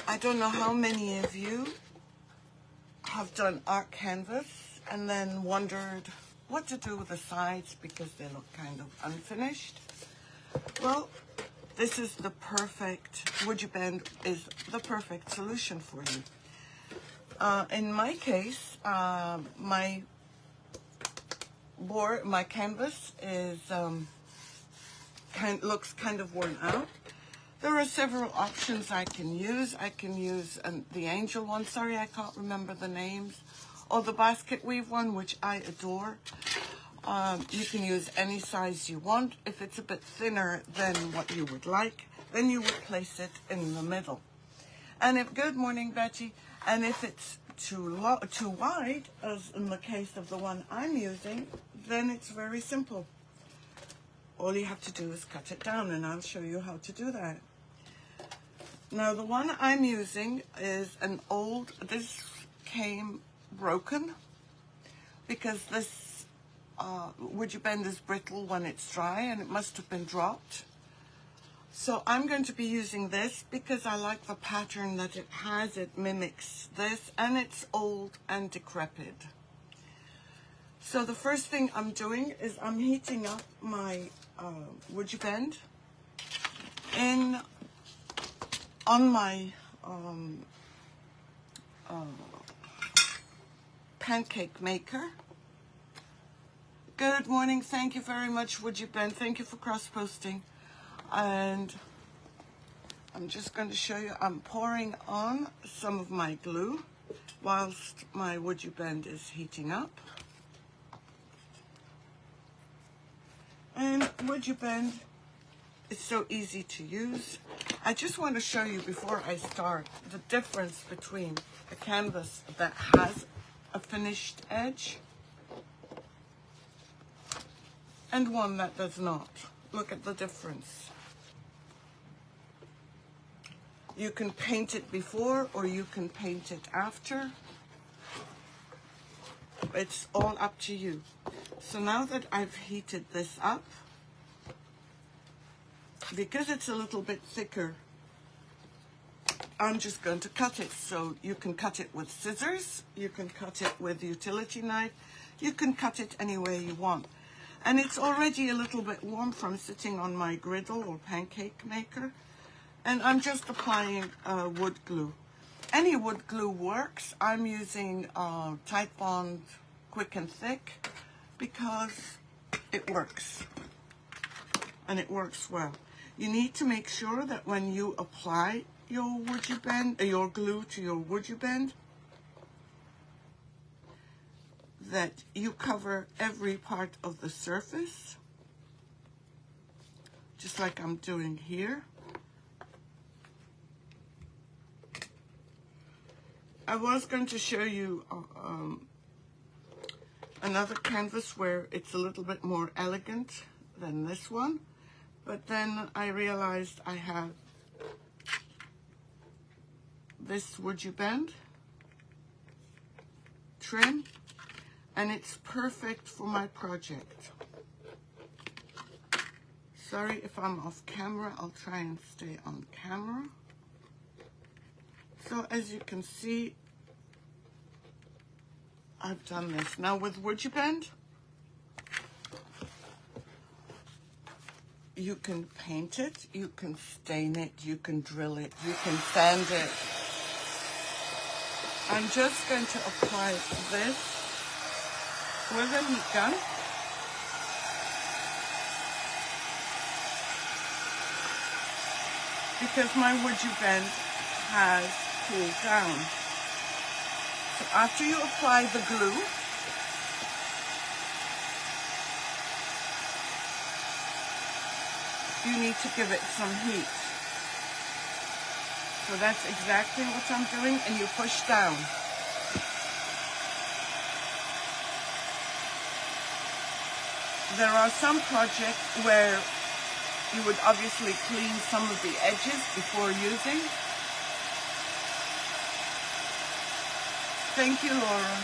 I don't know how many of you have done art canvas and then wondered what to do with the sides because they look kind of unfinished. Well, this is the perfect, WoodUBend is the perfect solution for you. In my case, my canvas is looks kind of worn out. There are several options I can use. I can use the angel one, sorry I can't remember the names, or the basket weave one, which I adore. You can use any size you want. If it's a bit thinner than what you would like, then you would place it in the middle. And if, good morning Betty, and if it's too wide, as in the case of the one I'm using, then it's very simple. All you have to do is cut it down, and I'll show you how to do that. Now the one I'm using is an old, this came broken because this WoodUBend is brittle when it's dry and it must have been dropped. So I'm going to be using this because I like the pattern that it has. It mimics this and it's old and decrepit. So the first thing I'm doing is I'm heating up my WoodUBend on my pancake maker. Good morning, thank you very much WoodUBend, thank you for cross-posting. And I'm just going to show you, I'm pouring on some of my glue whilst my WoodUBend is heating up. And WoodUBend is so easy to use. I just want to show you before I start the difference between a canvas that has a finished edge and one that does not. Look at the difference. You can paint it before or you can paint it after. It's all up to you. So now that I've heated this up, because it's a little bit thicker, I'm just going to cut it. So you can cut it with scissors, you can cut it with a utility knife, you can cut it any way you want. And it's already a little bit warm from sitting on my griddle or pancake maker. And I'm just applying wood glue. Any wood glue works. I'm using Pt.1 Quick and Thick because it works. And it works well. You need to make sure that when you apply your WoodUBend, your glue to your WoodUBend, that you cover every part of the surface, just like I'm doing here. I was going to show you another canvas where it's a little bit more elegant than this one, but then I realized I have this WoodUBend trim and it's perfect for my project. Sorry if I'm off camera, I'll try and stay on camera. So as you can see, I've done this. Now with WoodUBend, you can paint it, you can stain it, you can drill it, you can sand it. I'm just going to apply this with a heat gun. Because my WoodUBend has cooled down. So after you apply the glue, you need to give it some heat. So that's exactly what I'm doing, and you push down. There are some projects where you would obviously clean some of the edges before using. Thank you, Laura.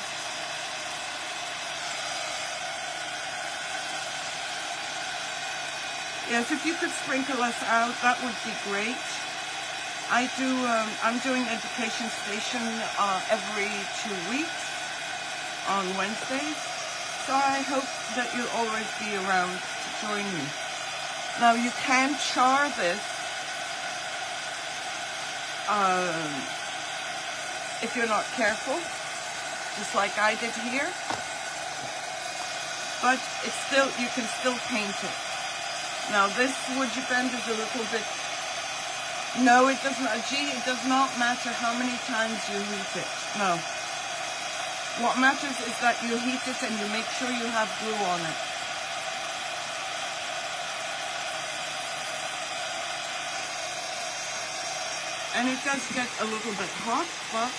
Yes, if you could sprinkle us out, that would be great. I'm doing education station every 2 weeks on Wednesdays, so I hope that you'll always be around to join me. Now you can char this if you're not careful, just like I did here, but it's still, you can still paint it. Now this WoodUBend is a little bit, no, it does not, it does not matter how many times you heat it, no. What matters is that you heat it and you make sure you have glue on it. And it does get a little bit hot, but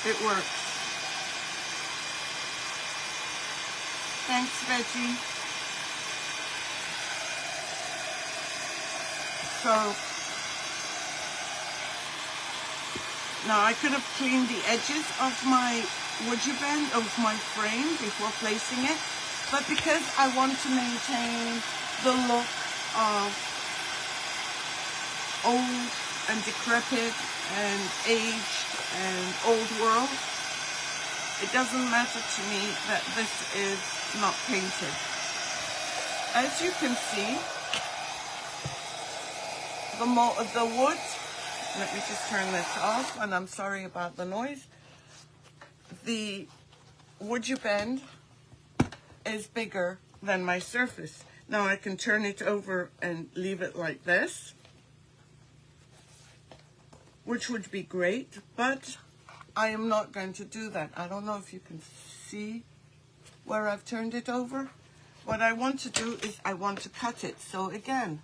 it works. Thanks, Betty. So, now I could have cleaned the edges of my WoodUBend, of my frame before placing it, but because I want to maintain the look of old and decrepit and aged and old world, it doesn't matter to me that this is not painted. As you can see, the wood, let me just turn this off, and I'm sorry about the noise. The WoodUBend is bigger than my surface. Now I can turn it over and leave it like this, which would be great, but I am not going to do that. I don't know if you can see where I've turned it over. What I want to do is I want to cut it. So again,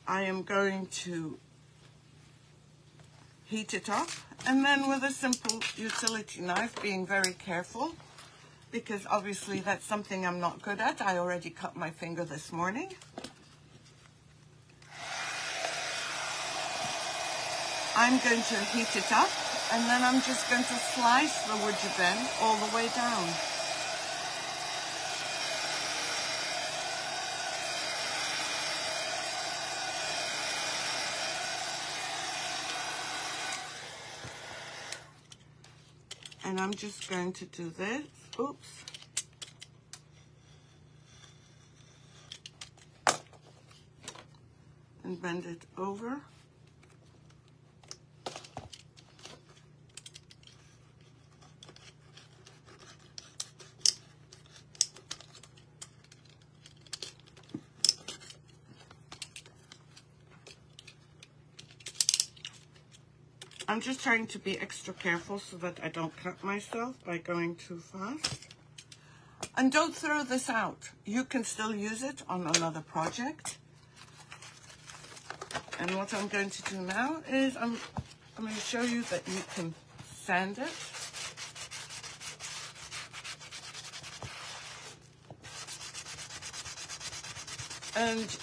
I am going to heat it up, and then with a simple utility knife, being very careful, because obviously that's something I'm not good at. I already cut my finger this morning. I'm going to heat it up, and then I'm just going to slice the WoodUBend all the way down. And I'm just going to do this, oops. And bend it over. I'm just trying to be extra careful so that I don't cut myself by going too fast. And don't throw this out. You can still use it on another project. And what I'm going to do now is I'm going to show you that you can sand it. And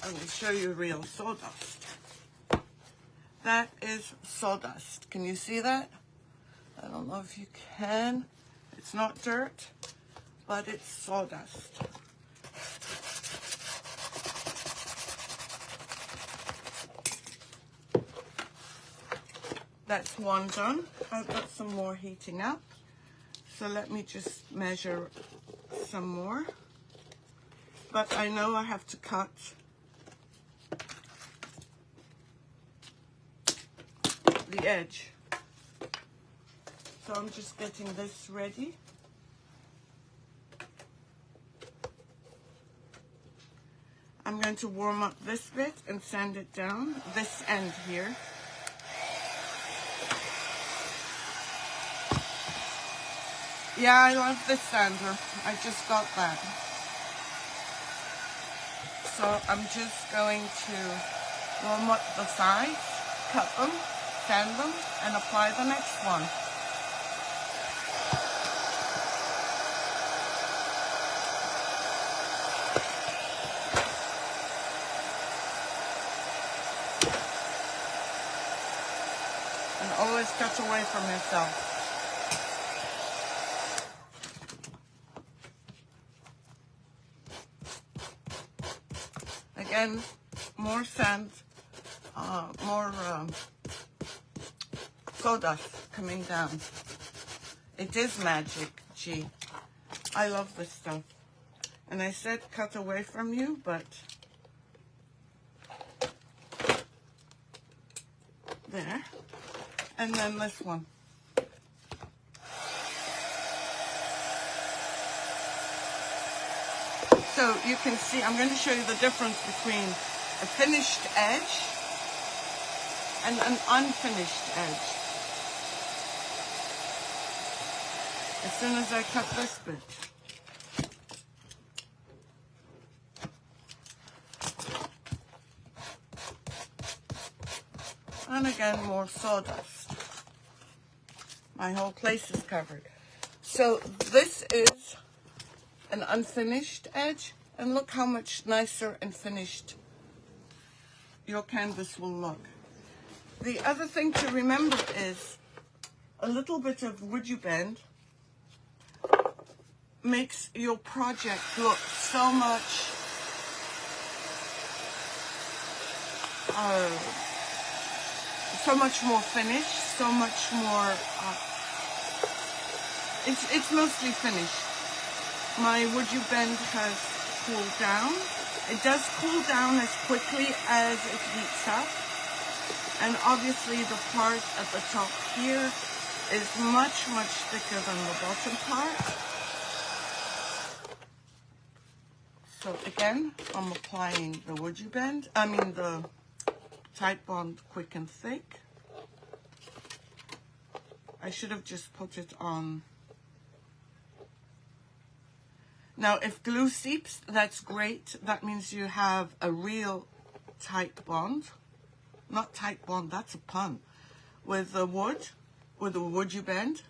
I'm going to show you real sawdust. That is sawdust. Can you see that? I don't know if you can. It's not dirt, but it's sawdust. That's one done. I've got some more heating up. So let me just measure some more. But I know I have to cut the edge. So I'm just getting this ready. I'm going to warm up this bit and sand it down, this end here. Yeah, I love this sander. I just got that. So I'm just going to warm up the sides, cut them, sand them, and apply the next one. And always cut away from yourself. again, more sand, more sawdust coming down. It is magic, gee. I love this stuff. And I said cut away from you, but there. And then this one. So you can see, I'm going to show you the difference between a finished edge and an unfinished edge. As soon as I cut this bit. And again, more sawdust. My whole place is covered. So this is an unfinished edge, and look how much nicer and finished your canvas will look. The other thing to remember is a little bit of WoodUBend makes your project look so much more finished, so much more, it's mostly finished. My WoodUBend has cooled down. It does cool down as quickly as it heats up. And obviously the part at the top here is much, much thicker than the bottom part. So again, I'm applying the WoodUBend, the Pt.1 Quick and Thick. I should have just put it on. Now, if glue seeps, that's great. That means you have a real tight bond. Not tight bond, that's a pun. With the wood, with the WoodUBend.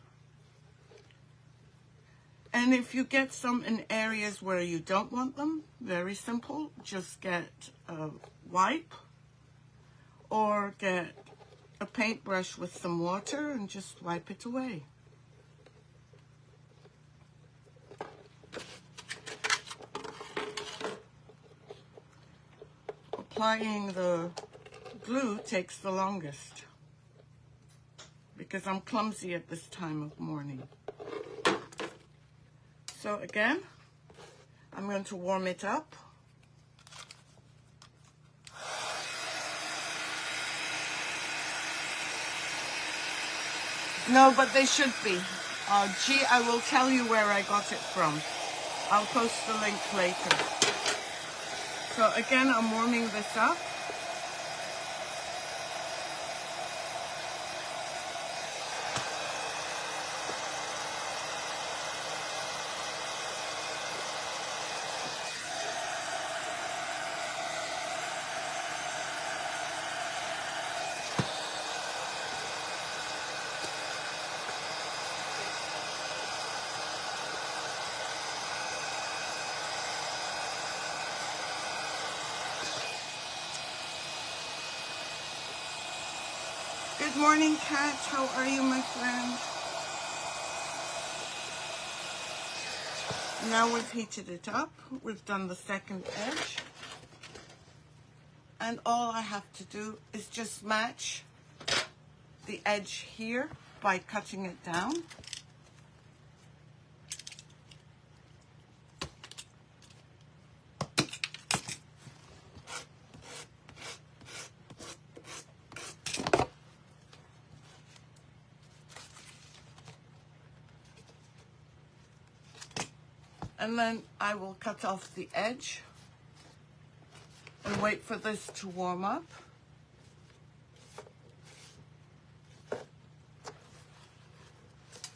And if you get some in areas where you don't want them, very simple. Just get a wipe or get a paintbrush with some water and just wipe it away. Applying the glue takes the longest because I'm clumsy at this time of morning. So again, I'm going to warm it up. No, but they should be. Gee, I will tell you where I got it from. I'll post the link later. So again, I'm warming this up. Good morning, Kat. How are you, my friend? Now we've heated it up. We've done the second edge. And all I have to do is just match the edge here by cutting it down. And then I will cut off the edge and wait for this to warm up.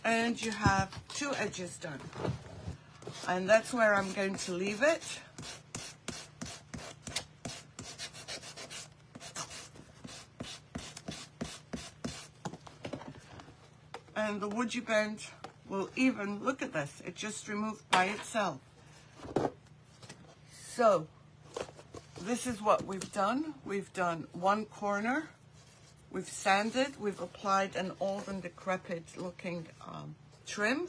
And you have two edges done. And that's where I'm going to leave it. And the WoodUBend will even, look at this, it just removed by itself. So, this is what we've done. We've done one corner, we've sanded, we've applied an old and decrepit looking trim,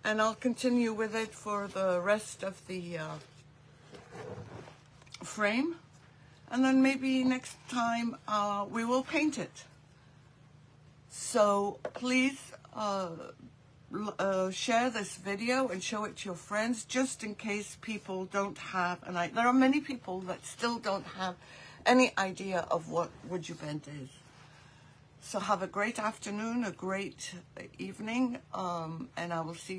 and I'll continue with it for the rest of the frame, and then maybe next time we will paint it. So please share this video and show it to your friends, just in case people don't have an idea. There are many people that still don't have any idea of what WoodUBend is. So have a great afternoon, a great evening, and I will see you